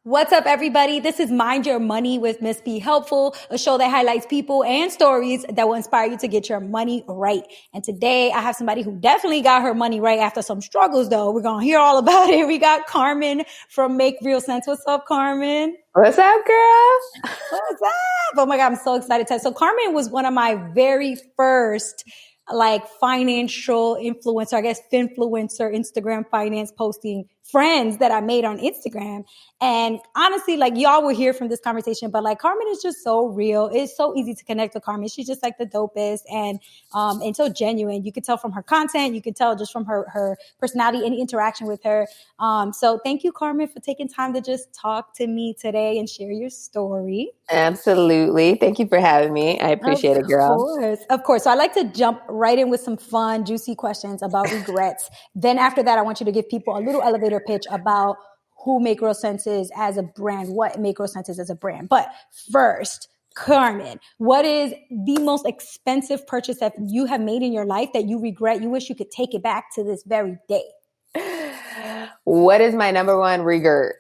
What's up, everybody? This is Mind Your Money with MissBeHelpful, a show that highlights people and stories that will inspire you to get your money right. And today I have somebody who definitely got her money right after some struggles, though. We're going to hear all about it. We got Carmen from Make Real Sense. What's up, Carmen? What's up, girl? What's up? Oh my God, I'm so excited. So Carmen was one of my very first financial influencer, I guess finfluencer, Instagram finance posting friends that I made on Instagram. And honestly, y'all will hear from this conversation, but Carmen is just so real. It's so easy to connect with Carmen. She's just the dopest and so genuine. You could tell from her content. You could tell just from her personality and interaction with her. So thank you, Carmen, for taking time to just talk to me today and share your story. Absolutely. Thank you for having me. I appreciate it, girl. Of course. So I like to jump right in with some fun, juicy questions about regrets. Then after that, I want you to give people a little elevator pitch about who Make Real Sense is as a brand, what Make Real Sense is as a brand. But first, Carmen, what is the most expensive purchase that you have made in your life that you regret? You wish you could take it back to this very day. What is my number one regret?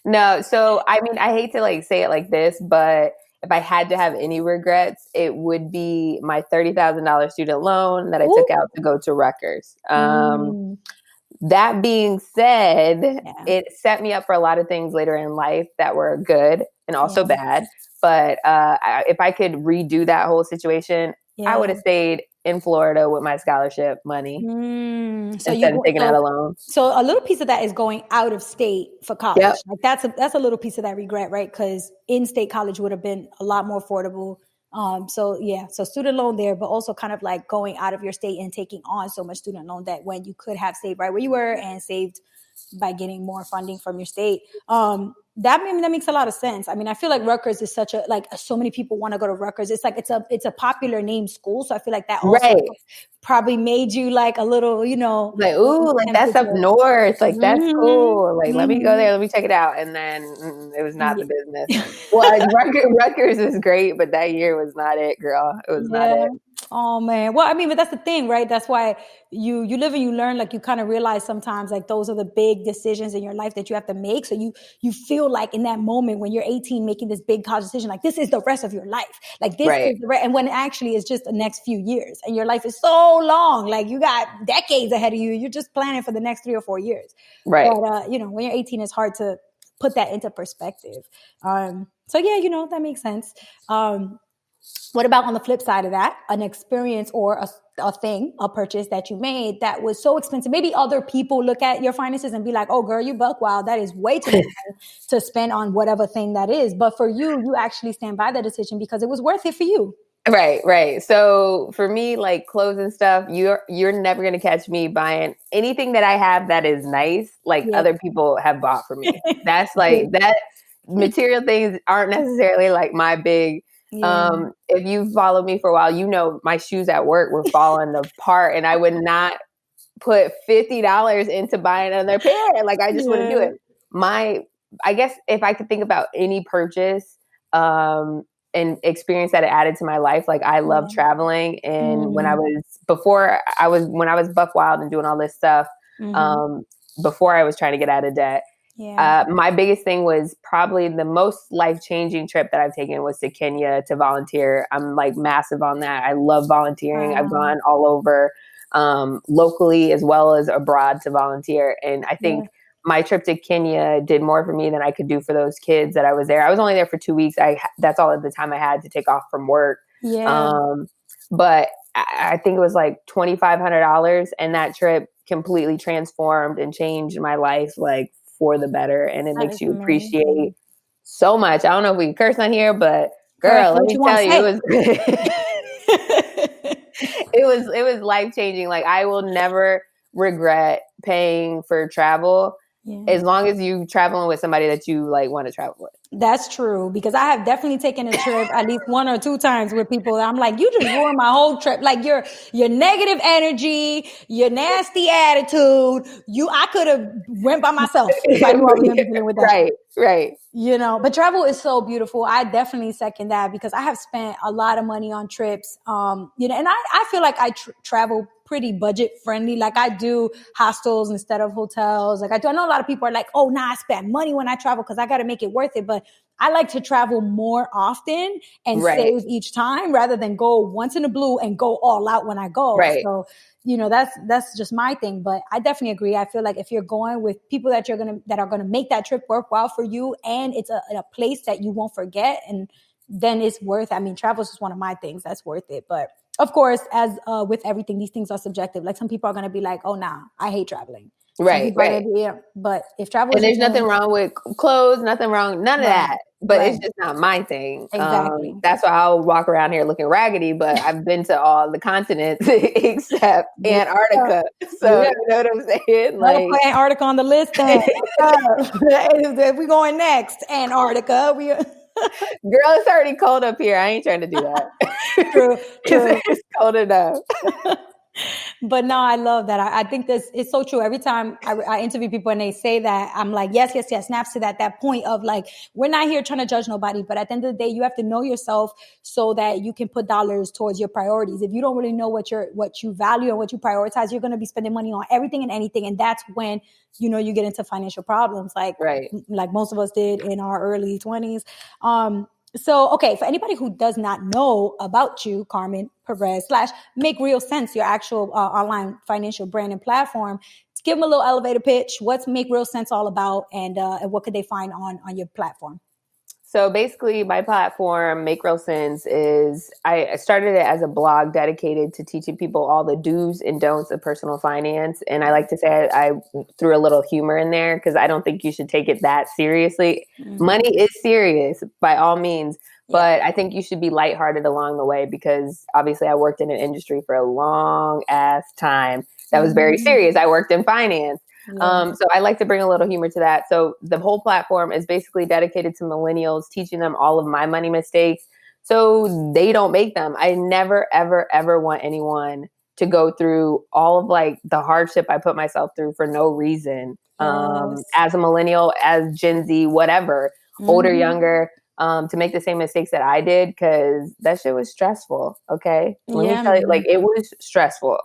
No, so I mean, I hate to say it like this, but if I had to have any regrets, it would be my $30,000 student loan that I took out to go to Rutgers. That being said, it set me up for a lot of things later in life that were good and also bad. But if I could redo that whole situation, I would have stayed in Florida with my scholarship money instead of taking out a loan. So a little piece of that is going out of state for college. Yep. That's a little piece of that regret, right? Because in-state college would have been a lot more affordable. So student loan there, but also kind of going out of your state and taking on so much student loan that when you could have stayed right where you were and saved by getting more funding from your state. That makes a lot of sense. I mean, I feel like Rutgers is such a, so many people want to go to Rutgers. It's it's a popular name school. So I feel like that also probably made you a little, that's up north. That's cool. Let me go there. Let me check it out. And then it was not the business. Well, Rutgers is great, but that year was not it, girl. It was not it. Oh man. Well, I mean, but that's the thing, right? That's why you live and you learn. You kind of realize sometimes those are the big decisions in your life that you have to make. So you feel in that moment when you're 18 making this big college decision, this is the rest of your life. This is the rest. And when actually it's just the next few years and your life is so long, you got decades ahead of you. You're just planning for the next 3 or 4 years. Right. But, when you're 18, it's hard to put that into perspective. So yeah, that makes sense. What about on the flip side of that, an experience or a purchase that you made that was so expensive? Maybe other people look at your finances and be like, oh, girl, you buck wild. That is way too much to spend on whatever thing that is. But for you, you actually stand by that decision because it was worth it for you. Right. So for me, clothes and stuff, you're never going to catch me buying anything that I have that is nice, other people have bought for me. That's that material things aren't necessarily my big. If you follow me for a while, my shoes at work were falling apart and I would not put $50 into buying another pair. I just wouldn't do it. I guess if I could think about any purchase, and experience that it added to my life, I love traveling. And when I was buck wild and doing all this stuff, before I was trying to get out of debt, my biggest thing was probably the most life-changing trip that I've taken was to Kenya to volunteer. I'm massive on that. I love volunteering. I've gone all over, locally as well as abroad to volunteer. And I think my trip to Kenya did more for me than I could do for those kids that I was there. I was only there for 2 weeks. That's all at the time I had to take off from work. But I think it was $2,500, and that trip completely transformed and changed my life for the better. And it makes you appreciate so much. I don't know if we can curse on here, but girl, let me tell you, it was life-changing. I will never regret paying for travel as long as you traveling with somebody that you want to travel with. That's true, because I have definitely taken a trip at least 1 or 2 times with people. I'm you just ruined my whole trip. Your negative energy, your nasty attitude. I could have went by myself if I knew I was going to be dealing with that. Right. But travel is so beautiful. I definitely second that because I have spent a lot of money on trips. And I feel like I travel pretty budget friendly. Like I do hostels instead of hotels. Like I know a lot of people are like, oh, nah, I spend money when I travel because I got to make it worth it. But I like to travel more often and save each time rather than go once in a blue and go all out when I go. Right. So, you know, that's just my thing. But I definitely agree. I feel like if you're going with people that are gonna make that trip worthwhile for you, and it's a place that you won't forget, and then it's worth. I mean, travel is just one of my things that's worth it. But of course, as with everything, these things are subjective. Like some people are gonna be like, "Oh, nah, I hate traveling." Right. But if travel and is there's nothing wrong with clothes, nothing wrong, none of that. But it's just not my thing. Exactly. That's why I'll walk around here looking raggedy, but I've been to all the continents except Antarctica. So you know what I'm saying? Like, put Antarctica on the list then. If we going next, Antarctica. Girl, it's already cold up here. I ain't trying to do that. True. It's cold enough. But no, I love that. I think this is so true. Every time I interview people and they say that, I'm like, yes. Snaps to that point of like, we're not here trying to judge nobody, but at the end of the day, you have to know yourself so that you can put dollars towards your priorities. If you don't really know what you value and what you prioritize, you're going to be spending money on everything and anything. And that's when, you know, you get into financial problems like most of us did in our early 20s. So, okay, for anybody who does not know about you, Carmen Perez / Make Real Sense, your actual online financial brand and platform, give them a little elevator pitch. What's Make Real Sense all about, and what could they find on your platform? So basically, my platform, Make Real Sense, is I started it as a blog dedicated to teaching people all the do's and don'ts of personal finance. And I like to say I threw a little humor in there because I don't think you should take it that seriously. Mm-hmm. Money is serious by all means, but I think you should be lighthearted along the way because obviously I worked in an industry for a long ass time that was very serious. I worked in finance. So I like to bring a little humor to that. So the whole platform is basically dedicated to millennials, teaching them all of my money mistakes so they don't make them. I never, ever, ever want anyone to go through all of like the hardship I put myself through for no reason. As a millennial, as Gen Z, whatever, older, younger, to make the same mistakes that I did, because that shit was stressful. Okay. Let me tell you, like, it was stressful.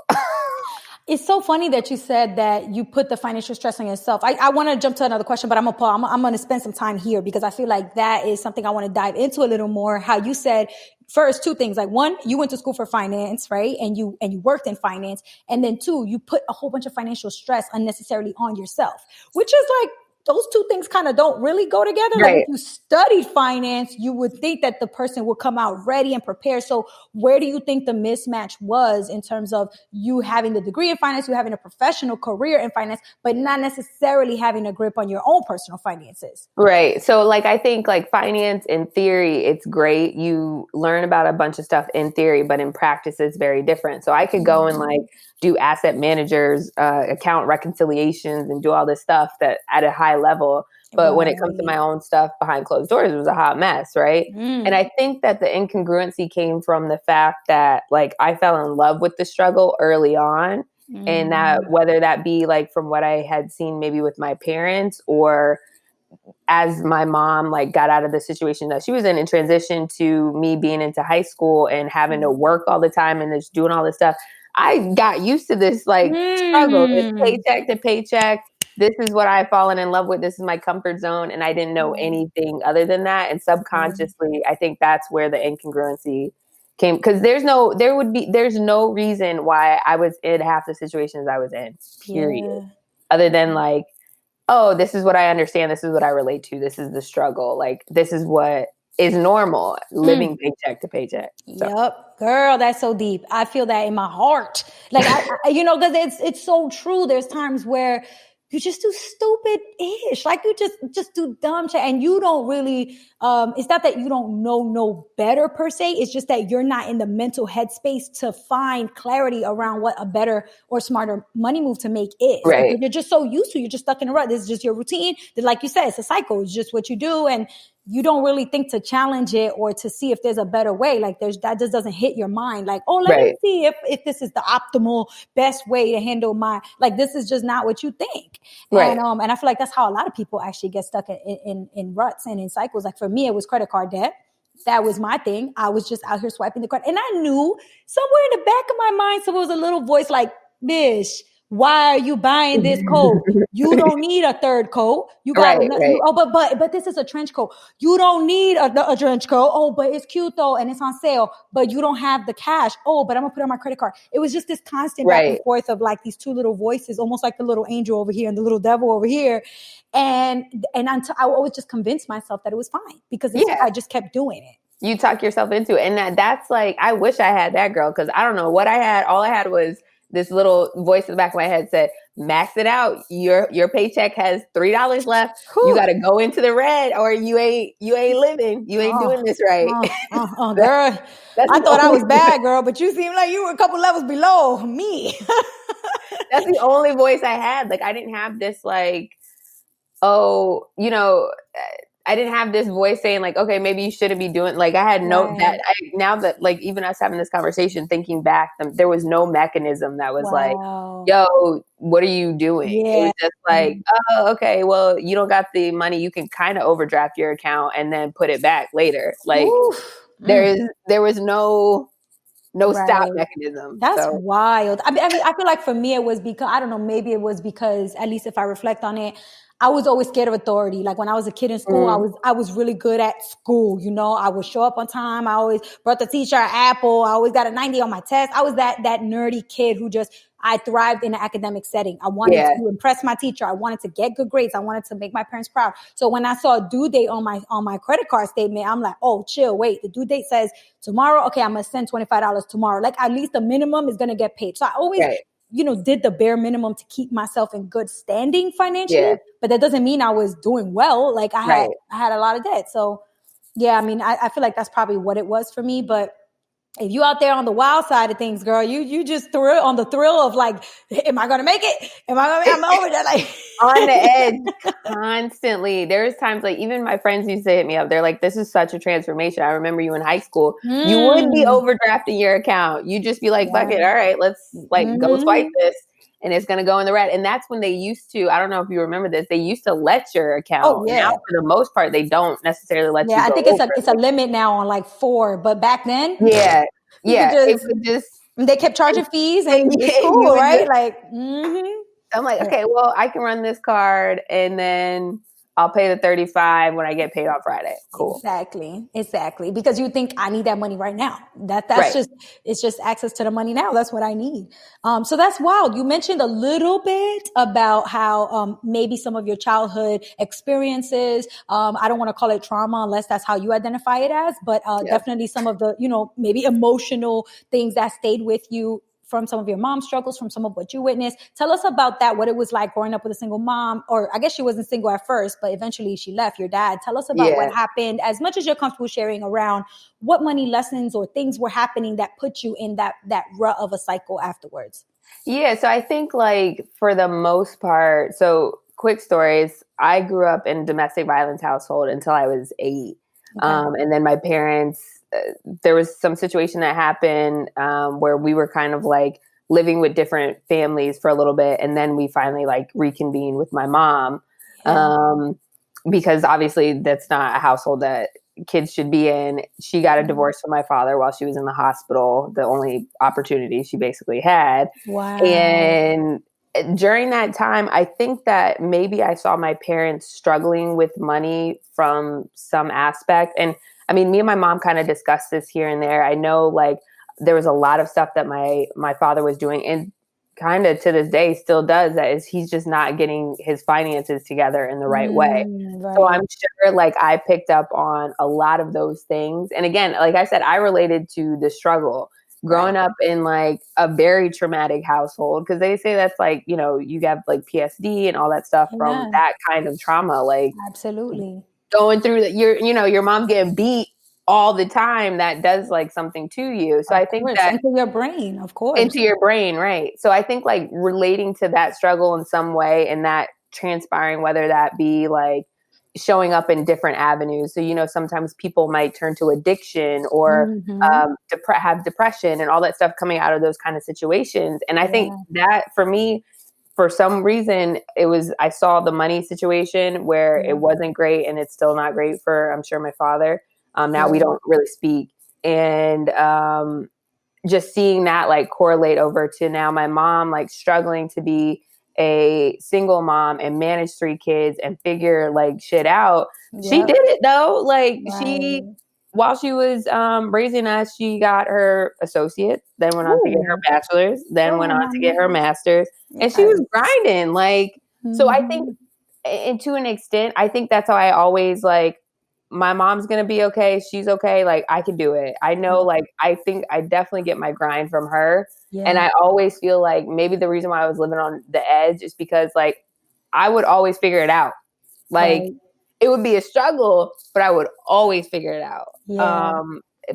It's so funny that you said that you put the financial stress on yourself. I want to jump to another question, but I'm going to spend some time here because I feel like that is something I want to dive into a little more. How you said first two things, like one, you went to school for finance, right? And you worked in finance. And then two, you put a whole bunch of financial stress unnecessarily on yourself, which is like, those two things kind of don't really go together. Right. Like if you studied finance, you would think that the person would come out ready and prepared. So where do you think the mismatch was in terms of you having the degree in finance, you having a professional career in finance, but not necessarily having a grip on your own personal finances? Right. So like, I think like finance in theory, it's great. You learn about a bunch of stuff in theory, but in practice, it's very different. So I could go and like do asset managers, account reconciliations and do all this stuff that at a high level. But when it comes to my own stuff behind closed doors, it was a hot mess. Right. And I think that the incongruency came from the fact that like I fell in love with the struggle early on. And that whether that be like from what I had seen maybe with my parents or as my mom like got out of the situation that she was in and transitioned to me being into high school and having to work all the time and just doing all this stuff, I got used to this like struggle, this paycheck to paycheck. This is what I've fallen in love with. This is my comfort zone. And I didn't know anything other than that. And subconsciously, I think that's where the incongruency came. Because there's no reason why I was in half the situations I was in, period. Other than like, oh, this is what I understand. This is what I relate to. This is the struggle. Like, this is what is normal, living paycheck to paycheck. So. Yep. Girl, that's so deep. I feel that in my heart. Like, because it's so true. There's times where you just do stupid-ish. Like, you just do dumb shit. And you don't really, it's not that you don't know no better per se. It's just that you're not in the mental headspace to find clarity around what a better or smarter money move to make is. Right. Like, you're just so used to, you're just stuck in a rut. This is just your routine. That, like you said, it's a cycle. It's just what you do. And you don't really think to challenge it or to see if there's a better way. Like that just doesn't hit your mind. Like, oh, let me see if this is the optimal best way to handle like, this is just not what you think. Right. And I feel like that's how a lot of people actually get stuck in ruts and in cycles. Like for me, it was credit card debt. That was my thing. I was just out here swiping the card. And I knew somewhere in the back of my mind, so it was a little voice like, bitch, why are you buying this coat? You don't need a third coat. You got Right, right. but this is a trench coat. You don't need a trench coat. Oh, but it's cute though, and it's on sale. But you don't have the cash. Oh, but I'm gonna put it on my credit card. It was just this constant back and forth of like these two little voices, almost like the little angel over here and the little devil over here. And until I always just convinced myself that it was fine because I just kept doing it. You talk yourself into it, and that's like, I wish I had that girl, because I don't know what I had. All I had was this little voice in the back of my head said, max it out. Your paycheck has $3 left. Whew. You got to go into the red, or you ain't living. You ain't doing this right. Girl, I thought I was bad, girl, but you seem like you were a couple levels below me. That's the only voice I had. Like, I didn't have this like, oh, you know, I didn't have this voice saying like, okay, maybe you shouldn't be doing, like, I had no, now that like, even us having this conversation, thinking back, there was no mechanism that was like, yo, what are you doing? Yeah. It was just like, oh, okay, well, you don't got the money. You can kind of overdraft your account and then put it back later. Like there was no stop mechanism. That's wild. I mean, I feel like for me, it was because, I don't know, maybe it was because, at least if I reflect on it, I was always scared of authority. Like when I was a kid in school, I was really good at school. You know, I would show up on time. I always brought the teacher an apple. I always got a 90 on my test. I was that nerdy kid who I thrived in an academic setting. I wanted to impress my teacher. I wanted to get good grades. I wanted to make my parents proud. So when I saw a due date on my credit card statement, I'm like, oh, chill, wait. The due date says tomorrow. Okay, I'm going to send $25 tomorrow. Like at least the minimum is going to get paid. So I always, did the bare minimum to keep myself in good standing financially. Yeah. But that doesn't mean I was doing well. Like I had a lot of debt. So yeah, I mean, I feel like that's probably what it was for me. But if you out there on the wild side of things, girl, you just on the thrill of like, am I going to make it? I'm over there like on the edge constantly. There's times like even my friends used to hit me up. They're like, this is such a transformation. I remember you in high school. You wouldn't be overdrafting your account. You'd just be like, fuck it. All right, let's like go swipe this. And it's going to go in the red. And that's when they used to, I don't know if you remember this, they used to let your account. Oh, yeah. Now, for the most part, they don't necessarily let you go. Yeah, I think it's a limit now on like 4. But back then, yeah. They kept charging fees and it's cool, right? I'm like, okay, well, I can run this card and then I'll pay the $35 when I get paid on Friday. Cool. Exactly. Because you think I need that money right now. It's just access to the money now. That's what I need. So that's wild. You mentioned a little bit about how maybe some of your childhood experiences, I don't want to call it trauma unless that's how you identify it as, but definitely some of the, maybe emotional things that stayed with you from some of your mom's struggles, from some of what you witnessed. Tell us about that, what it was like growing up with a single mom, or I guess she wasn't single at first, but eventually she left your dad. Tell us about what happened, as much as you're comfortable sharing, around what money lessons or things were happening that put you in that rut of a cycle afterwards. Yeah, so I think like for the most part, so quick stories, I grew up in a domestic violence household until I was 8. Okay. And then my parents, there was some situation that happened where we were kind of like living with different families for a little bit. And then we finally like reconvened with my mom because obviously that's not a household that kids should be in. She got a divorce from my father while she was in the hospital, the only opportunity she basically had. Wow. And during that time, I think that maybe I saw my parents struggling with money from some aspect. And I mean, me and my mom kind of discussed this here and there. I know like there was a lot of stuff that my father was doing, and kind of to this day still does, that is he's just not getting his finances together in the right way. Right. So I'm sure like I picked up on a lot of those things. And again, like I said, I related to the struggle growing up in like a very traumatic household, because they say that's like, you have like PSD and all that stuff from that kind of trauma. Like absolutely. Going through that, your mom getting beat all the time, that does like something to you. So I think that into your brain, of course. Into your brain, right. So I think like relating to that struggle in some way, and that transpiring, whether that be like showing up in different avenues. So, sometimes people might turn to addiction or have depression and all that stuff coming out of those kind of situations. And I think that for me, for some reason, I saw the money situation where it wasn't great, and it's still not great for, I'm sure, my father. Now we don't really speak. And just seeing that like correlate over to now my mom like struggling to be a single mom and manage 3 kids and figure like shit out. She did it though. Like she, while she was raising us, she got her associate, then went on to get her bachelor's, then went on to get her master's, and she was grinding. Like, so I think, and to an extent, I think that's how I always like, my mom's gonna be okay. She's okay. Like I can do it. I know. Like I think I definitely get my grind from her, and I always feel like maybe the reason why I was living on the edge is because like I would always figure it out. Like it would be a struggle, but I would always figure it out.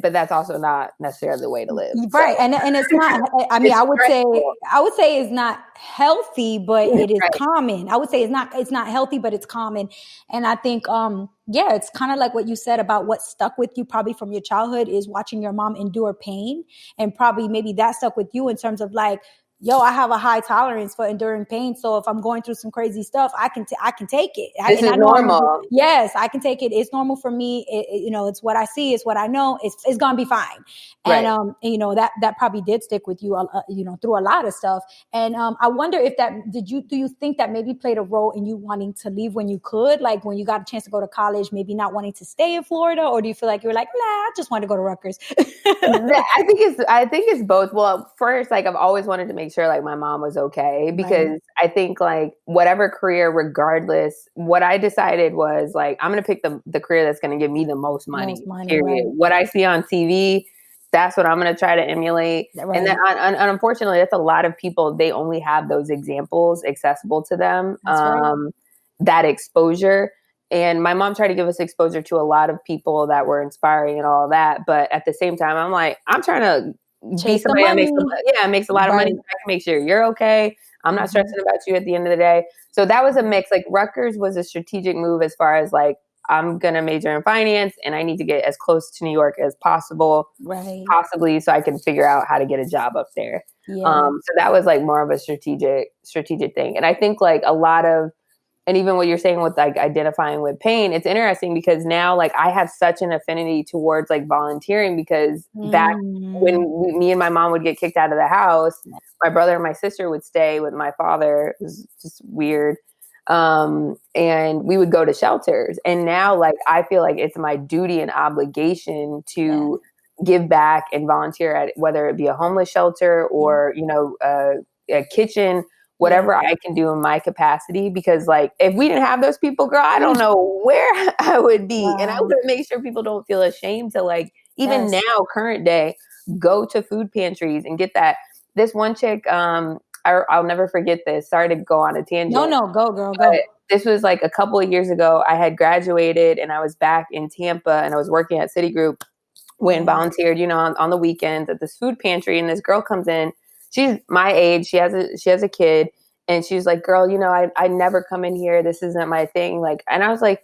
But that's also not necessarily the way to live. Right. So. And it's not, I mean, I would say it's not healthy, but it is common. I would say it's not healthy, but it's common. And I think, it's kind of like what you said about what stuck with you probably from your childhood is watching your mom endure pain, and probably maybe that stuck with you in terms of like, yo, I have a high tolerance for enduring pain. So if I'm going through some crazy stuff, I can take it. This is normal. Yes, I can take it. It's normal for me. It's what I see. It's what I know. It's gonna be fine. And that probably did stick with you, through a lot of stuff. And I wonder if do you think that maybe played a role in you wanting to leave when you could, like when you got a chance to go to college, maybe not wanting to stay in Florida, or do you feel like you were like, nah, I just want to go to Rutgers? I think it's both. Well, first, like I've always wanted to make sure like my mom was okay, because I think like whatever career, regardless, what I decided was like I'm gonna pick the career that's gonna give me the most money. Period. What I see on TV, that's what I'm gonna try to emulate. And then unfortunately, that's a lot of people. They only have those examples accessible to them. That exposure. And my mom tried to give us exposure to a lot of people that were inspiring and all that. But at the same time, I'm like, I'm trying to be somebody that makes a lot of money. So I can make sure you're okay. I'm not stressing about you at the end of the day. So that was a mix. Like Rutgers was a strategic move as far as like, I'm going to major in finance and I need to get as close to New York as possible, possibly so I can figure out how to get a job up there. So that was like more of a strategic thing. And I think like a lot of, and even what you're saying with like identifying with pain, it's interesting because now like I have such an affinity towards like volunteering, because back when me and my mom would get kicked out of the house, my brother and my sister would stay with my father. It was just weird. And we would go to shelters. And now like I feel like it's my duty and obligation to give back and volunteer at whether it be a homeless shelter or, a kitchen, whatever I can do in my capacity, because like, if we didn't have those people, girl, I don't know where I would be. And I would make sure people don't feel ashamed to like, even now, current day, go to food pantries and get that. This one chick, I'll never forget this. Sorry to go on a tangent. No, go girl, go. This was like a couple of years ago. I had graduated and I was back in Tampa and I was working at Citigroup, when volunteered, on the weekends at this food pantry, and this girl comes in. She's my age. She has a kid, and she's like, girl, I never come in here. This isn't my thing. Like, and I was like,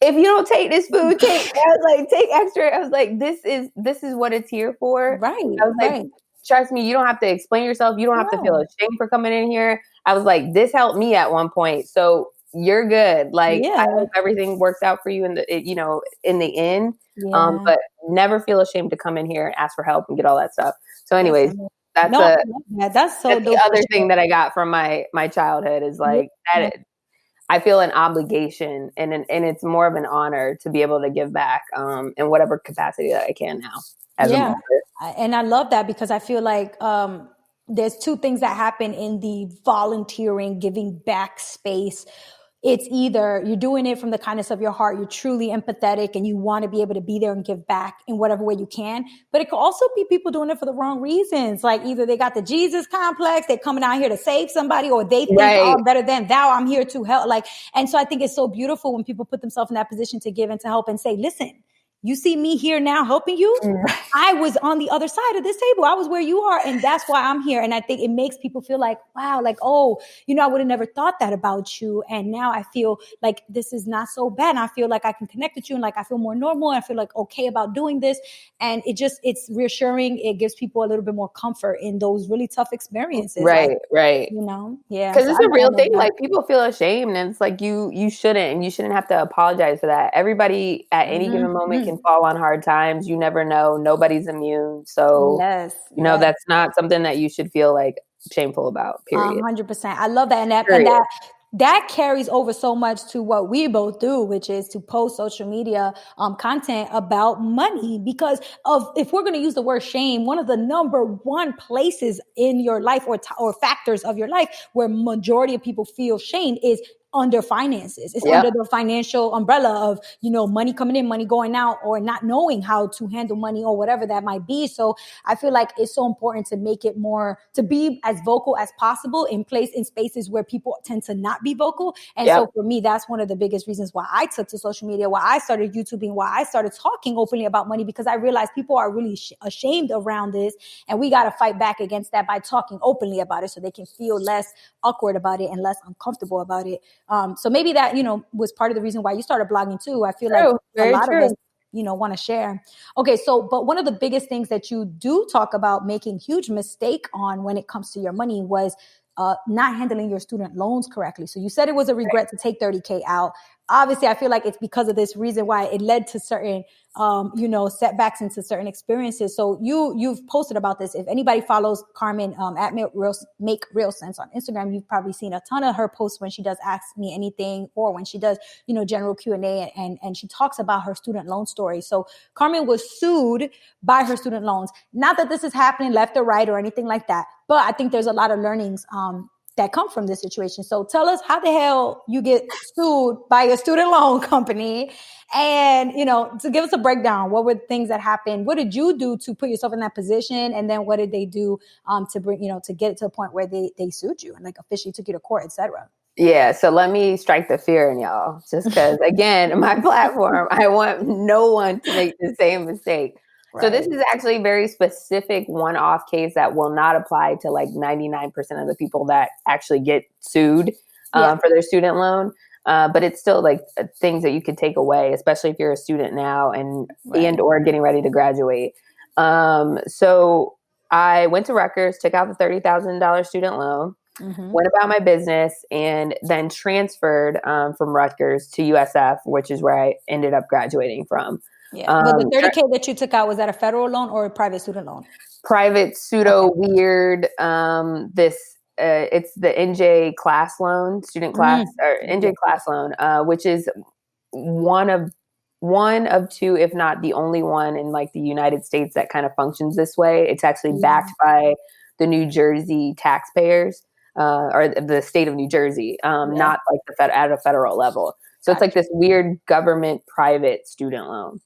if you don't take this food, take extra. I was like, this is what it's here for. Right. I was like, trust me, you don't have to explain yourself. You don't have to feel ashamed for coming in here. I was like, this helped me at one point. So you're good. Like, I hope everything works out for you in the end. But never feel ashamed to come in here and ask for help and get all that stuff. So anyways, that's so the other thing that I got from my childhood is like that. I feel an obligation and it's more of an honor to be able to give back in whatever capacity that I can now as a mother. And I love that, because I feel like there's two things that happen in the volunteering, giving back space. It's either you're doing it from the kindness of your heart, you're truly empathetic and you want to be able to be there and give back in whatever way you can. But it could also be people doing it for the wrong reasons. Like either they got the Jesus complex, they're coming out here to save somebody, or they think, oh, better than thou, I'm here to help. Like, and so I think it's so beautiful when people put themselves in that position to give and to help and say, listen, you see me here now helping you. I was on the other side of this table. I was where you are. And that's why I'm here. And I think it makes people feel like, wow, like, oh, I would have never thought that about you. And now I feel like this is not so bad. And I feel like I can connect with you. And like, I feel more normal. I feel like okay about doing this. And it's reassuring. It gives people a little bit more comfort in those really tough experiences. Right. Because it's a real thing. Like people feel ashamed, and it's like you shouldn't have to apologize for that. Everybody at any given moment can can fall on hard times. You never know. Nobody's immune. So, that's not something that you should feel like shameful about, period. 100%. I love that. That carries over so much to what we both do, which is to post social media content about money. Because if we're going to use the word shame, one of the number one places in your life or factors of your life where majority of people feel shame is under finances. It's under the financial umbrella of, money coming in, money going out, or not knowing how to handle money or whatever that might be. So I feel like it's so important to make it to be as vocal as possible in spaces where people tend to not be vocal. And so for me, that's one of the biggest reasons why I took to social media, why I started YouTubing, why I started talking openly about money, because I realized people are really ashamed around this. And we got to fight back against that by talking openly about it so they can feel less awkward about it and less uncomfortable about it. So maybe that, was part of the reason why you started blogging too. I feel like a lot of us, want to share. Okay. So, but one of the biggest things that you do talk about making huge mistake on when it comes to your money was not handling your student loans correctly. So you said it was a regret to take 30K out. Obviously, I feel like it's because of this reason why it led to certain, setbacks into certain experiences. So you've posted about this. If anybody follows Carmen at Make Real Sense on Instagram, you've probably seen a ton of her posts when she does Ask Me Anything or when she does, general Q&A and she talks about her student loan story. So Carmen was sued by her student loans. Not that this is happening left or right or anything like that, but I think there's a lot of learnings that come from this situation. So tell us how the hell you get sued by a student loan company and, to give us a breakdown. What were the things that happened? What did you do to put yourself in that position? And then what did they do to bring, to get it to a point where they sued you and like officially took you to court, et cetera? Yeah. So let me strike the fear in y'all, just because, again, my platform, I want no one to make the same mistake. Right. So this is actually a very specific one-off case that will not apply to like 99% of the people that actually get sued for their student loan. But it's still like things that you could take away, especially if you're a student now and or getting ready to graduate. So I went to Rutgers, took out the $30,000 student loan, went about my business, and then transferred from Rutgers to USF, which is where I ended up graduating from. Yeah, but the 30K that you took out, was that a federal loan or a private student loan? Private, weird. It's the NJ class loan, student class or NJ class loan, which is one of two, if not the only one in like the United States that kind of functions this way. It's actually backed by the New Jersey taxpayers or the state of New Jersey, not like at a federal level. So it's like this weird government private student loan.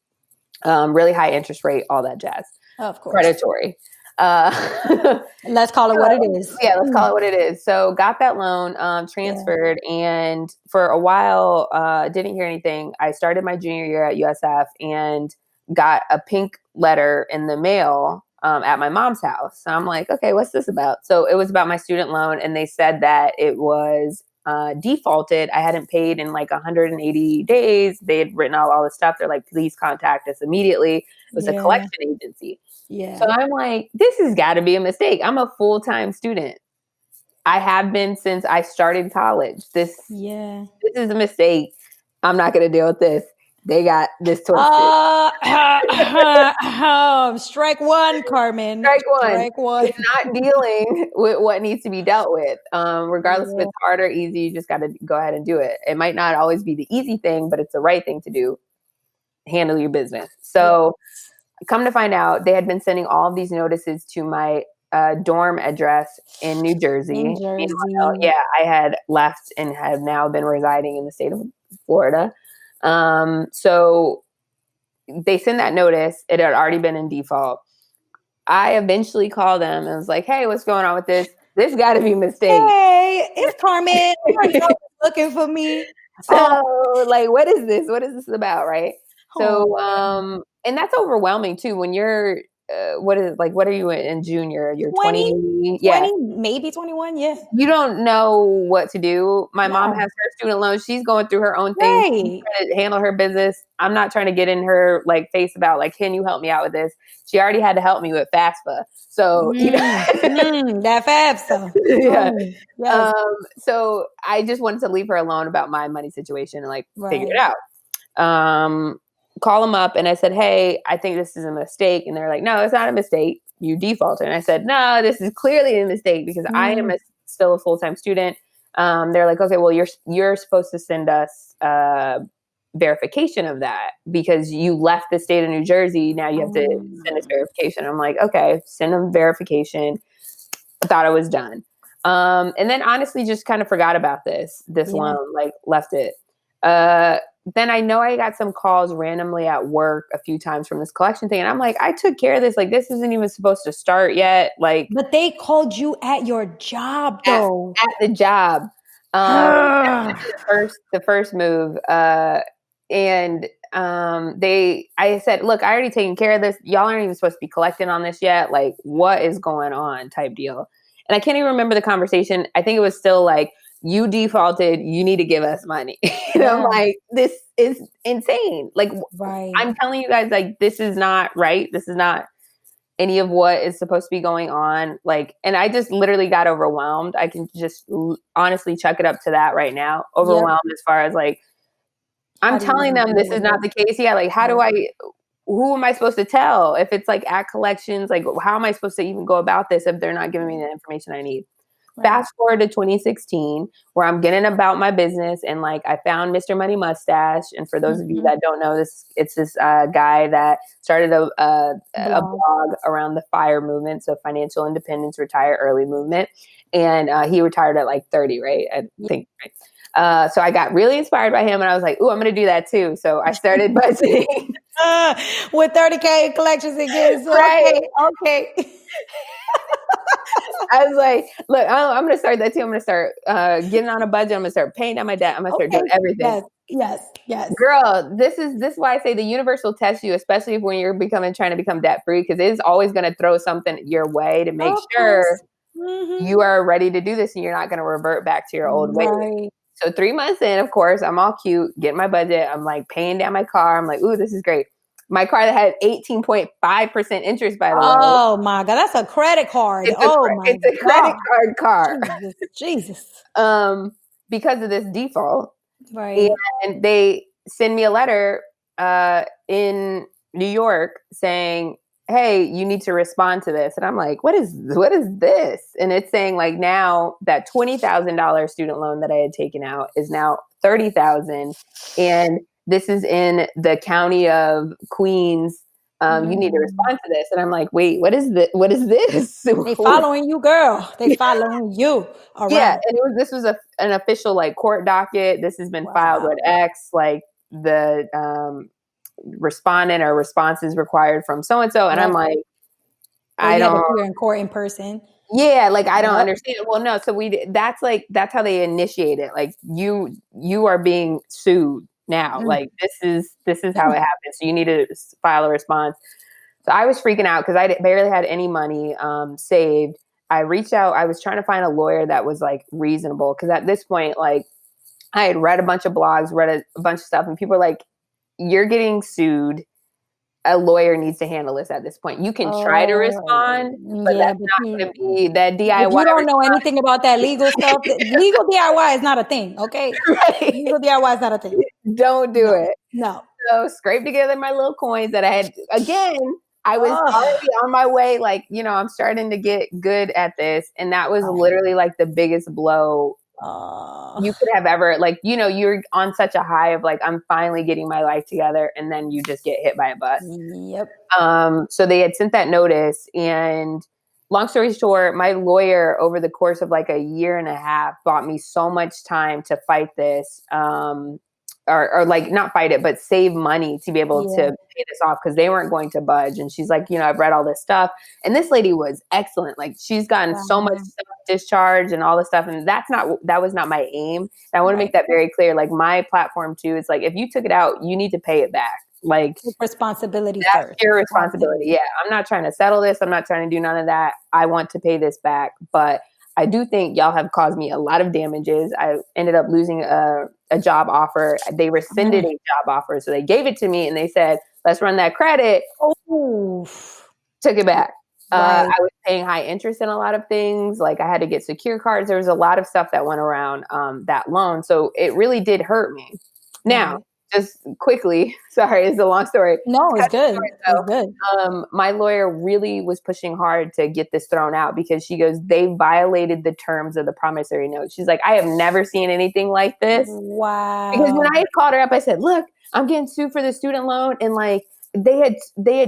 Really high interest rate, all that jazz. Of course. Predatory. Let's call it what it is. Yeah, let's call it what it is. So got that loan, transferred, and for a while, didn't hear anything. I started my junior year at USF and got a pink letter in the mail at my mom's house. So I'm like, okay, what's this about? So it was about my student loan, and they said that it was defaulted. I hadn't paid in like 180 days. They had written out all this stuff. They're like, please contact us immediately. It was a collection agency. Yeah. So I'm like, this has got to be a mistake. I'm a full-time student. I have been since I started college. This is a mistake. I'm not going to deal with this. They got this twisted. Strike one, Carmen. Strike one. You're not dealing with what needs to be dealt with. Regardless if it's hard or easy, you just got to go ahead and do it. It might not always be the easy thing, but it's the right thing to do. Handle your business. So come to find out, they had been sending all of these notices to my dorm address in New Jersey. Meanwhile, I had left and have now been residing in the state of Florida. So they sent that notice. It had already been in default. I eventually called them and was like, hey, what's going on with this? This got to be a mistake. Hey, it's Carmen. You're looking for me. So like, what is this? What is this about? Right. So, and that's overwhelming too. When you're, what are you in junior? You're 20, 20, maybe 21. Yeah. You don't know what to do. My mom has her student loan. She's going through her own thing. She's trying to handle her business. I'm not trying to get in her like face about like, can you help me out with this? She already had to help me with FAFSA. So, that FAFSA. So I just wanted to leave her alone about my money situation and like figure it out. call them up and I said, hey, I think this is a mistake. And they're like, no, it's not a mistake. You defaulted. And I said, no, this is clearly a mistake because I am still a full-time student. They're like, okay, well, you're supposed to send us verification of that because you left the state of New Jersey. Now you have to send us verification. I'm like, okay, send them verification. I thought I was done. And then honestly, just kind of forgot about this loan, like left it. Then I know I got some calls randomly at work a few times from this collection thing. And I'm like, I took care of this. Like, this isn't even supposed to start yet. Like, but they called you at your job though. At the job. The first move. And I said, look, I already taken care of this. Y'all aren't even supposed to be collecting on this yet. Like, what is going on type deal. And I can't even remember the conversation. I think it was still like, you defaulted, you need to give us money. I'm like, this is insane. Like, I'm telling you guys, like, this is not right. This is not any of what is supposed to be going on. Like, and I just literally got overwhelmed. I can just honestly chuck it up to that right now. Overwhelmed as far as like, I'm telling them this is not the case. Yeah. Like, who am I supposed to tell? If it's like at collections, like, how am I supposed to even go about this if they're not giving me the information I need? Fast forward to 2016, where I'm getting about my business, and like I found Mr. Money Mustache. And for those of you that don't know this, it's this guy that started a blog around the FIRE movement, so Financial Independence, Retire Early movement, and he retired at like 30, right? I think. Right? So I got really inspired by him, and I was like, "Ooh, I'm going to do that too." So I started budgeting with 30K collections again. So okay. I was like, look, I'm going to start that too. I'm going to start getting on a budget. I'm going to start paying down my debt. I'm going to start doing everything. Yes. Girl, this is why I say the universe will test you, especially when you're trying to become debt free, because it is always going to throw something your way to make sure you are ready to do this and you're not going to revert back to your old ways. So 3 months in, of course, I'm all cute, getting my budget. I'm like paying down my car. I'm like, ooh, this is great. My car that had 18.5% interest, by the way. Oh my God, that's a credit card. It's a credit card car. Jesus. Because of this default. Right. And they send me a letter in New York saying, hey, you need to respond to this. And I'm like, what is this? And it's saying like now that $20,000 student loan that I had taken out is now $30,000. And this is in the county of Queens. You need to respond to this. And I'm like, wait, what is this? They following you, girl. They following you. All yeah. right. And this was an official like court docket. This has been filed with X, like the respondent or responses required from so-and-so. And I'm like, I don't appear in court in person. Yeah, like I don't understand. Well, no, so that's how they initiate it. Like you are being sued now. Like this is how it happens. So you need to file a response. So I was freaking out because I barely had any money saved. I reached out. I was trying to find a lawyer that was like reasonable because at this point, like I had read a bunch of blogs, read a bunch of stuff, and people were like, "You're getting sued. A lawyer needs to handle this at this point. You can try to respond, but that's not going to be that DIY. If you don't know anything about that legal stuff, legal DIY is not a thing, okay? Right. Legal DIY is not a thing. Don't do it. No. So scrape together my little coins that I had. Again, I was already on my way. Like, I'm starting to get good at this. And that was literally like the biggest blow you could have ever, like, you're on such a high of like, I'm finally getting my life together. And then you just get hit by a bus. Yep. So they had sent that notice, and long story short, my lawyer over the course of like a year and a half bought me so much time to fight this, or like not fight it, but save money to be able to pay this off because they weren't going to budge. And she's like, I've read all this stuff. And this lady was excellent. Like she's gotten so much stuff discharged and all this stuff. And that was not my aim. And I want to make that very clear. Like my platform too, is like, if you took it out, you need to pay it back. Like responsibility that's first. Your responsibility. Yeah. I'm not trying to settle this. I'm not trying to do none of that. I want to pay this back. But I do think y'all have caused me a lot of damages. I ended up losing a job offer. They rescinded a job offer. So they gave it to me and they said, let's run that credit. Took it back. I was paying high interest in a lot of things. Like I had to get secure cards. There was a lot of stuff that went around that loan. So it really did hurt me. Now, just quickly, sorry, it's a long story. No, it's good. It's good. My lawyer really was pushing hard to get this thrown out because she goes, they violated the terms of the promissory note. She's like, I have never seen anything like this. Wow. Because when I called her up, I said, look, I'm getting sued for the student loan. And like, they had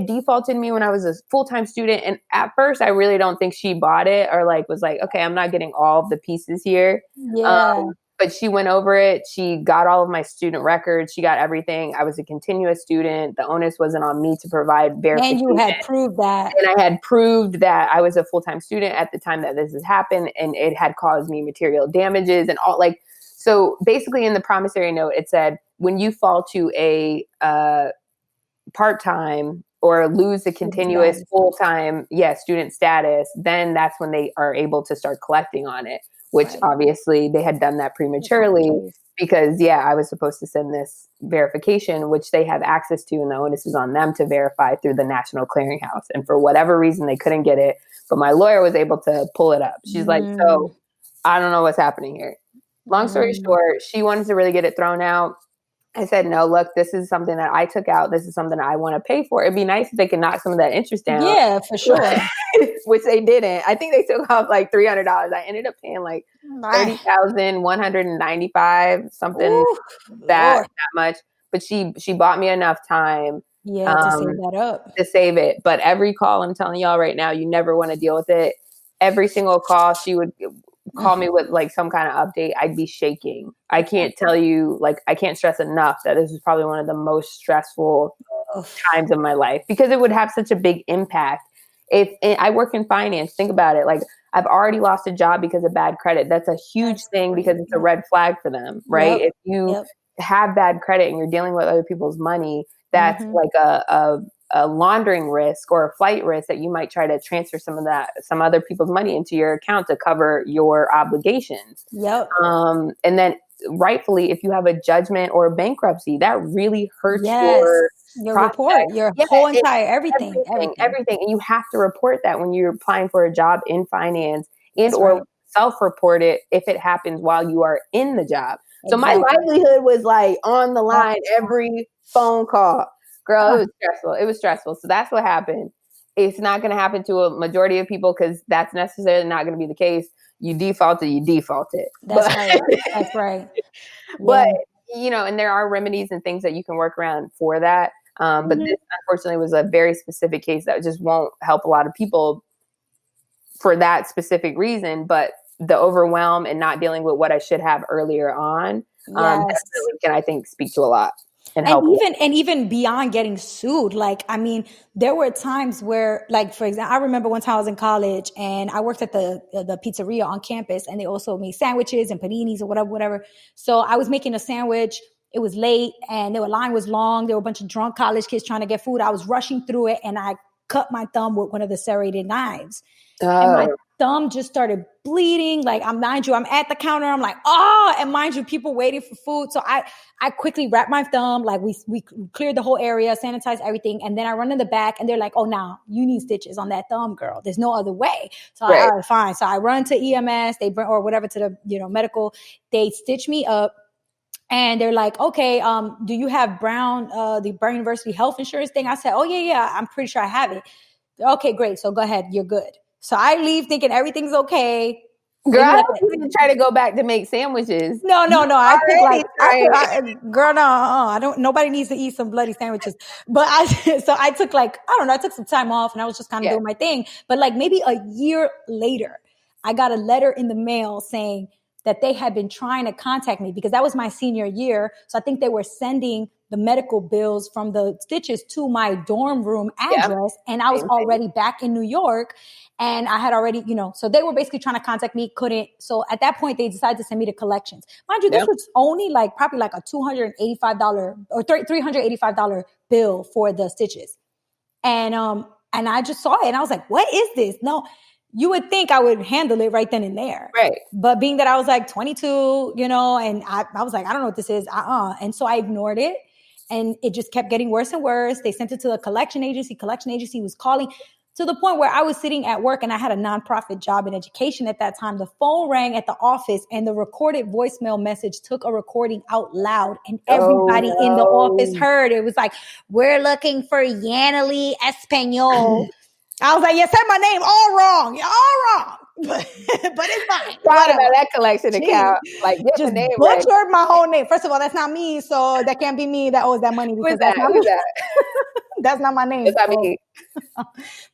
defaulted me when I was a full-time student. And at first I really don't think she bought it or like was like, okay, I'm not getting all of the pieces here. Yeah. But she went over it. She got all of my student records. She got everything. I was a continuous student. The onus wasn't on me to provide verification. And you had proved that. And I had proved that I was a full-time student at the time that this has happened. And it had caused me material damages and all like, so basically in the promissory note, it said, when you fall to a part-time or lose the continuous full-time, student status, then that's when they are able to start collecting on it, which obviously they had done that prematurely because, I was supposed to send this verification, which they have access to, and the onus is on them to verify through the National Clearinghouse. And for whatever reason, they couldn't get it, but my lawyer was able to pull it up. She's like, so I don't know what's happening here. Long story short, she wanted to really get it thrown out. I said, no, look, this is something that I took out. This is something I want to pay for. It'd be nice if they could knock some of that interest down. Yeah, for sure. Which they didn't. I think they took off like $300. I ended up paying like $30,195, something that much. But she bought me enough time to save that up. To save it. But every call, I'm telling y'all right now, you never want to deal with it. Every single call, she would call me with like some kind of update. I'd be shaking. I can't tell you, like, I can't stress enough that this is probably one of the most stressful times of my life because it would have such a big impact. If I work in finance, think about it. Like, I've already lost a job because of bad credit. That's a huge thing because it's a red flag for them, right? If you have bad credit and you're dealing with other people's money, that's like a laundering risk or a flight risk that you might try to transfer some other people's money into your account to cover your obligations. And then rightfully, if you have a judgment or a bankruptcy, that really hurts your report, your whole entire everything. And you have to report that when you're applying for a job in finance or self-report it if it happens while you are in the job. So my livelihood was like on the line every phone call. Girl, it was stressful. It was stressful. So that's what happened. It's not going to happen to a majority of people because that's necessarily not going to be the case. You defaulted. That's right. But, and there are remedies and things that you can work around for that. But this, unfortunately, was a very specific case that just won't help a lot of people for that specific reason. But the overwhelm and not dealing with what I should have earlier on definitely can, I think, speak to a lot. And even beyond getting sued, like, I mean, there were times where, like, for example, I remember one time I was in college and I worked at the pizzeria on campus, and they also made sandwiches and paninis or whatever. So I was making a sandwich. It was late and the line was long. There were a bunch of drunk college kids trying to get food. I was rushing through it and I cut my thumb with one of the serrated knives. And my thumb just started bleeding. Like, mind you, I'm at the counter. I'm like, and mind you, people waiting for food. So I quickly wrapped my thumb. Like, we cleared the whole area, sanitized everything. And then I run in the back and they're like, oh, now you need stitches on that thumb, girl. There's no other way. So all right, fine. So I run to EMS, they bring, or whatever, to the, medical, they stitch me up. And they're like, okay, do you have the Brown University health insurance thing? I said, oh yeah, I'm pretty sure I have it. Okay, great. So go ahead. You're good. So I leave thinking everything's okay. Girl, I don't even try to go back to make sandwiches. No. I think girl, no, I don't. Nobody needs to eat some bloody sandwiches. But I took I took some time off and I was just kind of doing my thing. But like maybe a year later, I got a letter in the mail saying that they had been trying to contact me because that was my senior year. So I think they were sending the medical bills from the stitches to my dorm room address. And I was already back in New York and I had already, so they were basically trying to contact me, couldn't. So at that point, they decided to send me to collections. Mind you, this was only probably like a $285 or $385 bill for the stitches. And I just saw it and I was like, what is this? No, you would think I would handle it right then and there. Right. But being that I was like 22, and I was like, I don't know what this is. And so I ignored it. And it just kept getting worse and worse. They sent it to a collection agency. Collection agency was calling. to the point where I was sitting at work and I had a nonprofit job in education at that time. The phone rang at the office and the recorded voicemail message took a recording out loud and everybody in the office heard. It was like, we're looking for Yanely Espanol. I was like, you said my name all wrong. You're all wrong. But it's fine. Proud about that collection account. Like, get just the name butchered right. my whole name. First of all, that's not me, so that can't be me that owes that money because that's not me. That's not my name. That's not me.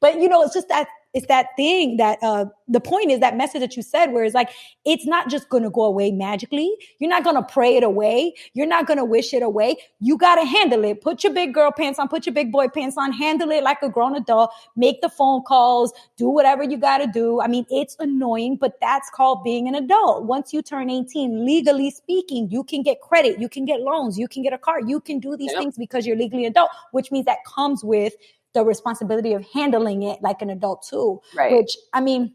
But it's just that it's that thing that the point is that message that you said where it's like, it's not just going to go away magically. You're not going to pray it away. You're not going to wish it away. You got to handle it. Put your big girl pants on, put your big boy pants on, handle it like a grown adult, make the phone calls, do whatever you got to do. I mean, it's annoying, but that's called being an adult. Once you turn 18, legally speaking, you can get credit, you can get loans, you can get a car, you can do these things because you're legally adult, which means that comes with the responsibility of handling it like an adult too, which, I mean,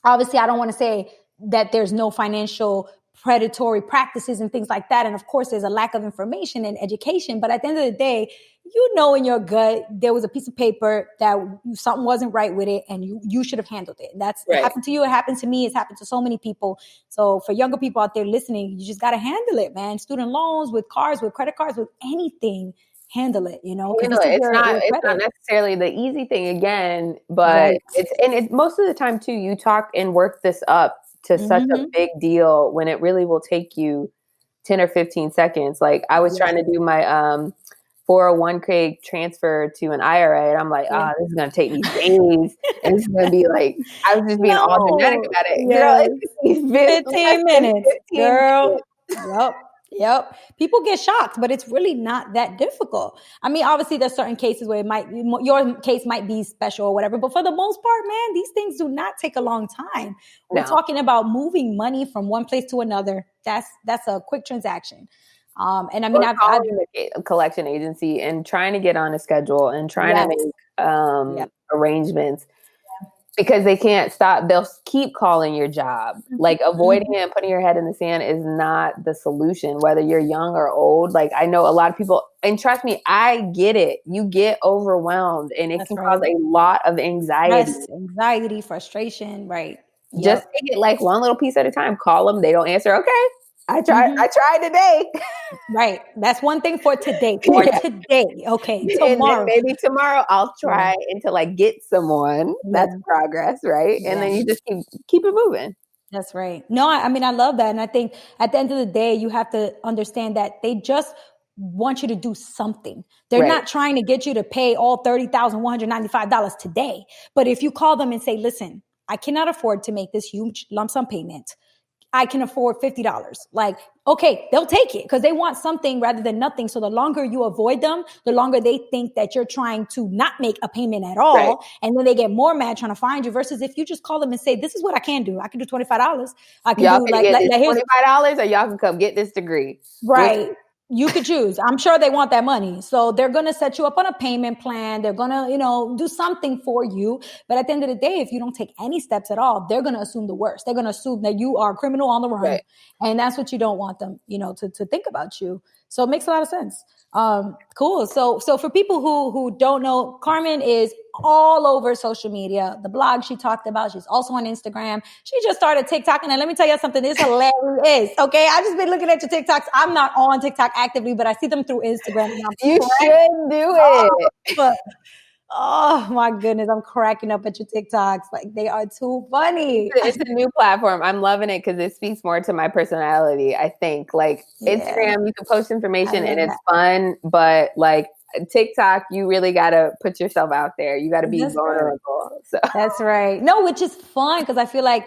obviously I don't want to say that there's no financial predatory practices and things like that. And of course there's a lack of information and education, but at the end of the day, in your gut, there was a piece of paper that something wasn't right with it and you should have handled it. That's it happened to you. It happened to me. It's happened to so many people. So for younger people out there listening, you just got to handle it, man. Student loans, with cars, with credit cards, with anything. Handle it, It's not necessarily the easy thing again, but it's most of the time too, you talk and work this up to such a big deal when it really will take you 10 or 15 seconds. Like I was trying to do my 401k transfer to an IRA and I'm like, this is going to take me days. And it's going to be like, I was just being all dramatic about it. Yes. Girl, 15 minutes, girl. Yep. People get shocked, but it's really not that difficult. I mean, obviously there's certain cases where your case might be special or whatever, but for the most part, man, these things do not take a long time. We're talking about moving money from one place to another. That's a quick transaction. And I mean, I've a collection agency and trying to get on a schedule and trying to make arrangements. Because they can't stop. They'll keep calling your job. Like avoiding it and putting your head in the sand is not the solution, whether you're young or old. Like I know a lot of people, and trust me, I get it. You get overwhelmed and it can cause a lot of anxiety. Anxiety, frustration, right. Just take it like one little piece at a time. Call them. They don't answer. Okay. I tried today. Right. That's one thing for today. Today. Okay. Tomorrow. Maybe tomorrow I'll try until I get someone. That's progress, right? And then you just keep it moving. That's right. No, I mean, I love that. And I think at the end of the day, you have to understand that they just want you to do something. They're not trying to get you to pay all $30,195 today. But if you call them and say, listen, I cannot afford to make this huge lump sum payment. I can afford $50. Like, okay, they'll take it because they want something rather than nothing. So the longer you avoid them, the longer they think that you're trying to not make a payment at all. Right. And then they get more mad trying to find you versus if you just call them and say, this is what I can do. I can do $25. I can do $25 or y'all can come get this degree. Right. You could choose. I'm sure they want that money. So they're going to set you up on a payment plan. They're going to, do something for you. But at the end of the day, if you don't take any steps at all, they're going to assume the worst. They're going to assume that you are a criminal on the run. Right. And that's what you don't want them, to think about you. So it makes a lot of sense. Cool. So for people who don't know, Carmen is all over social media. The blog she talked about, she's also on Instagram. She just started TikTok. And let me tell you something, it's hilarious. Okay. I've just been looking at your TikToks. I'm not on TikTok actively, but I see them through Instagram. And you should do it. Oh my goodness, I'm cracking up at your TikToks. Like they are too funny. It's a new platform. I'm loving it because it speaks more to my personality, I think. Like Instagram, you can post information and it's fun, but like TikTok, you really got to put yourself out there. You got to be vulnerable. So. That's right. No, which is fun because I feel like,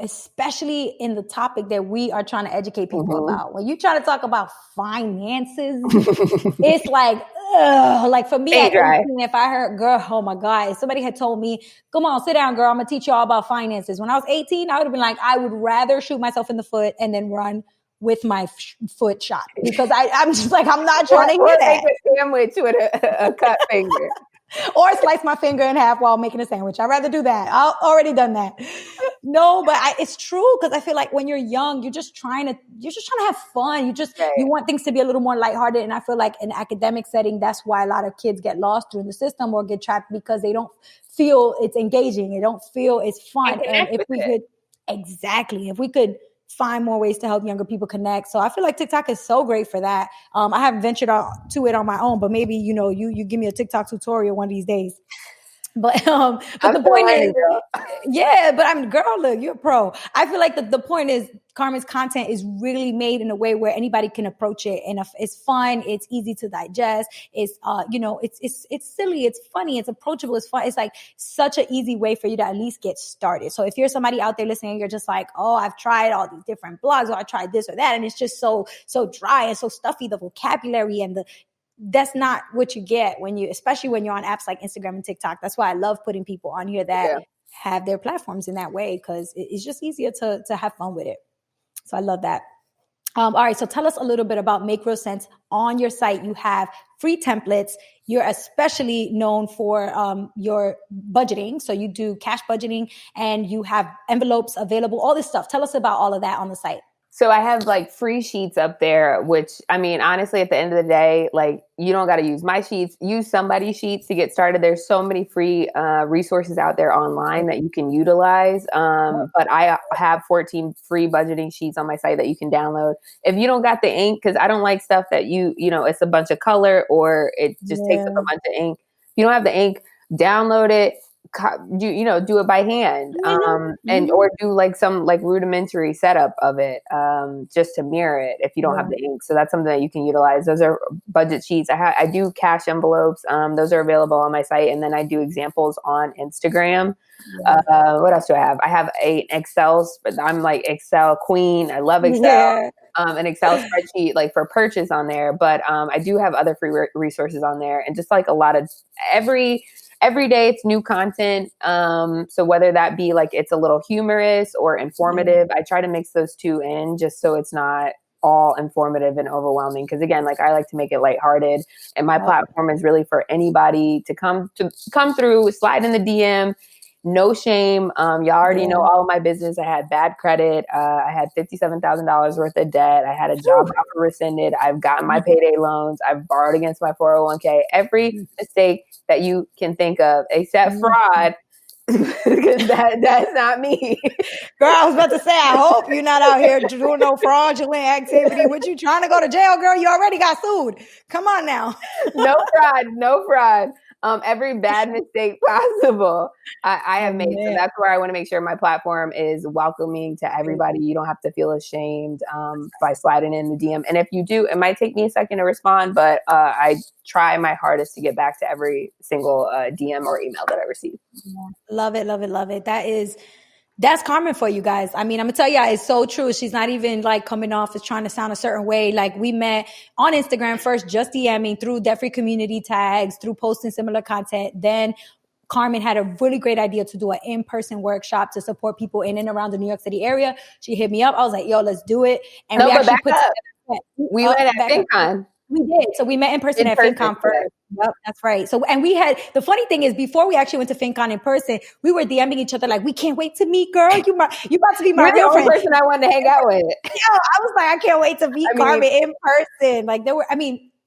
especially in the topic that we are trying to educate people about. When you try to talk about finances, it's like, ugh. Like for me, at 18, if I heard, girl, oh my God, if somebody had told me, come on, sit down, girl, I'm going to teach you all about finances. When I was 18, I would have been like, I would rather shoot myself in the foot and then run with my foot shot because I'm just like, I'm not trying to hear that. Make a sandwich with a cut finger. Or slice my finger in half while making a sandwich. I'd rather do that. I've already done that. No, but it's true because I feel like when you're young, you're just trying to have fun. You want things to be a little more lighthearted. And I feel like in an academic setting, that's why a lot of kids get lost through the system or get trapped because they don't feel it's engaging. They don't feel it's fun. And if we could find more ways to help younger people connect. So I feel like TikTok is so great for that. I haven't ventured out to it on my own, but maybe, you give me a TikTok tutorial one of these days. But the point is, look, you're a pro. I feel like the point is Carmen's content is really made in a way where anybody can approach it, and it's fun, it's easy to digest, it's it's silly, it's funny, it's approachable, it's fun. It's like such an easy way for you to at least get started. So if you're somebody out there listening, you're just like, oh, I've tried all these different blogs, or I tried this or that, and it's just so dry and so stuffy, the vocabulary and that's not what you get especially when you're on apps like Instagram and TikTok. That's why I love putting people on here that have their platforms in that way, because it's just easier to have fun with it. So I love that. All right. So tell us a little bit about Make Real Sense. On your site, you have free templates. You're especially known for your budgeting. So you do cash budgeting and you have envelopes available, all this stuff. Tell us about all of that on the site. So I have like free sheets up there, which I mean, honestly, at the end of the day, like you don't got to use my sheets, use somebody's sheets to get started. There's so many free resources out there online that you can utilize. But I have 14 free budgeting sheets on my site that you can download. If you don't got the ink, because I don't like stuff that it's a bunch of color or it just takes up a bunch of ink. If you don't have the ink, download it. Do it by hand, or do like some like rudimentary setup of it, just to mirror it if you don't have the ink. So that's something that you can utilize. Those are budget sheets. I do cash envelopes. Those are available on my site, and then I do examples on Instagram. What else do I have? I have an Excel. I'm like Excel queen. I love Excel. Yeah. An Excel spreadsheet like for purchase on there, but I do have other free resources on there, and just like a lot of every day it's new content. So whether that be like it's a little humorous or informative, I try to mix those two in just so it's not all informative and overwhelming. Because again, like I like to make it lighthearted, and my platform is really for anybody to come through, slide in the DM. No shame. Y'all already know all of my business. I had bad credit. I had $57,000 worth of debt. I had a job offer rescinded. I've gotten my payday loans. I've borrowed against my 401k. Every mistake that you can think of, except fraud, because that's not me. Girl, I was about to say, I hope you're not out here doing no fraudulent activity. What, you trying to go to jail, girl? You already got sued. Come on now. No fraud. Every bad mistake possible I have made. So that's where I want to make sure my platform is welcoming to everybody. You don't have to feel ashamed by sliding in the DM. And if you do, it might take me a second to respond, but I try my hardest to get back to every single DM or email that I receive. Love it, love it, love it. That's Carmen for you guys. I mean, I'm gonna tell you, it's so true. She's not even like coming off as trying to sound a certain way. Like we met on Instagram first, just DMing through debt-free community tags, through posting similar content. Then Carmen had a really great idea to do an in-person workshop to support people in and around the New York City area. She hit me up. I was like, yo, let's do it. And we actually put together. We met at FinCon. We did. So we met in person at FinCon first. Yep, that's right. So, and we had, the funny thing is, before we actually went to FinCon in person, we were DMing each other like, we can't wait to meet, girl. You about to be my real friend. You're the only person I wanted to hang out with. Yeah, I was like, I can't wait to meet Carmen in person. Like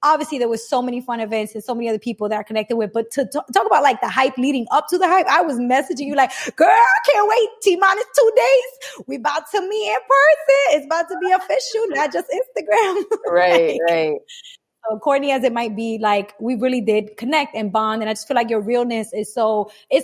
obviously there was so many fun events and so many other people that I connected with, but to talk about like the hype leading up to the hype, I was messaging you like, girl, I can't wait. T-minus 2 days. We about to meet in person. It's about to be official, not just Instagram. Right. So corny as it might be, like we really did connect and bond. And I just feel like your realness it's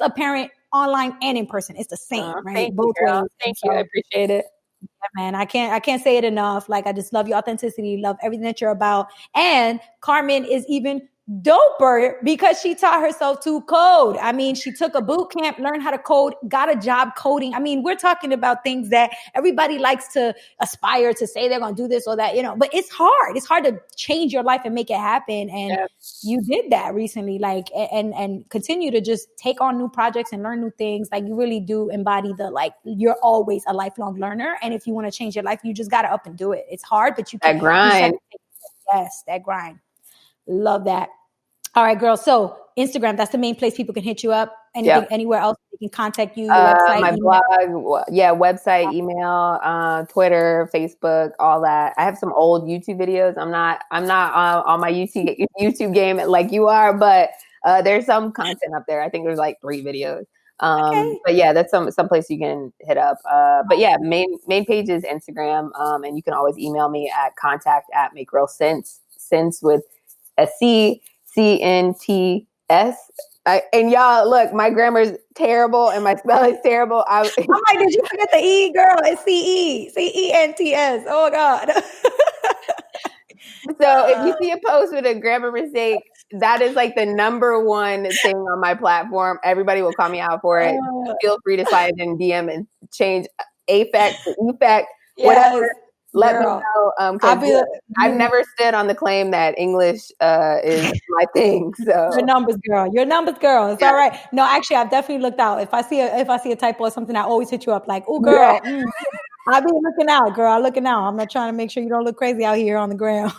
apparent online and in person. It's the same, right? Both ways. Thank you. I appreciate it. Yeah, man, I can't say it enough. Like, I just love your authenticity, love everything that you're about. And Carmen is even doper because she taught herself to code. I mean, she took a boot camp, learned how to code, got a job coding. I mean, we're talking about things that everybody likes to aspire to say they're going to do this or that, but it's hard. It's hard to change your life and make it happen. And you did that recently, like, and continue to just take on new projects and learn new things. Like, you really do embody you're always a lifelong learner. And if you want to change your life, you just got to up and do it. It's hard, but you can. That grind. Yes, that grind. Love that. All right, girl. So Instagram, that's the main place people can hit you up. anything, anywhere else they can contact you, your website? My email? blog, website, email, Twitter, Facebook, all that. I have some old YouTube videos. I'm not on my YouTube game like you are, but there's some content up there. I think there's like 3 videos. But yeah, that's some place you can hit up. But yeah, main page is Instagram, and you can always email me at contact@makerealsense with a CNTS. And y'all, look, my grammar is terrible and my spelling is terrible. I'm like, did you forget the E, girl? It's CENTS. Oh God. So if you see a post with a grammar mistake, that is like the number one thing on my platform. Everybody will call me out for it. Feel free to slide in DM and change affect to effect, whatever. Let me know. I've never stood on the claim that English is my thing. So your numbers, girl. It's all right. No, actually, I've definitely looked out. If I see a typo or something, I always hit you up like, oh, girl. Yeah. I'll be looking out, girl. I'm looking out. I'm not trying to make sure you don't look crazy out here on the ground.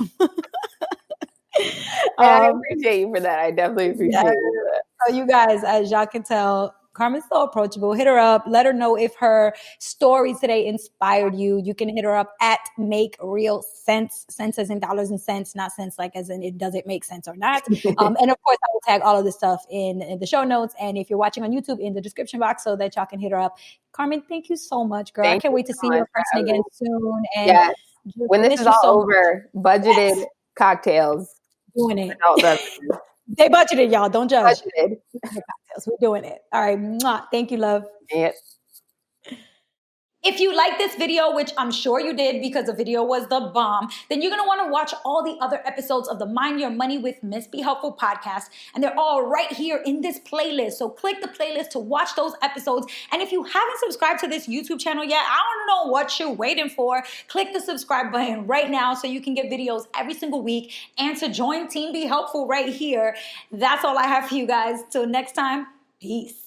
I appreciate you for that. I definitely appreciate you for that. So you guys, as y'all can tell, Carmen's so approachable. Hit her up. Let her know if her story today inspired you. You can hit her up at Make Real Sense. Sense as in dollars and cents, not sense like as in it doesn't make sense or not. And of course, I will tag all of this stuff in the show notes. And if you're watching on YouTube, in the description box so that y'all can hit her up. Carmen, thank you so much, girl. I can't wait to see you in person again soon. And when this is all over, budgeted cocktails. Doing it. They budgeted, y'all. Don't judge. Budgeted. We're doing it. All right. Mwah. Thank you, love. Yep. If you like this video, which I'm sure you did because the video was the bomb, then you're going to want to watch all the other episodes of the Mind Your Money with MissBeHelpful podcast. And they're all right here in this playlist. So click the playlist to watch those episodes. And if you haven't subscribed to this YouTube channel yet, I don't know what you're waiting for. Click the subscribe button right now so you can get videos every single week and to join Team Be Helpful right here. That's all I have for you guys. Till next time, peace.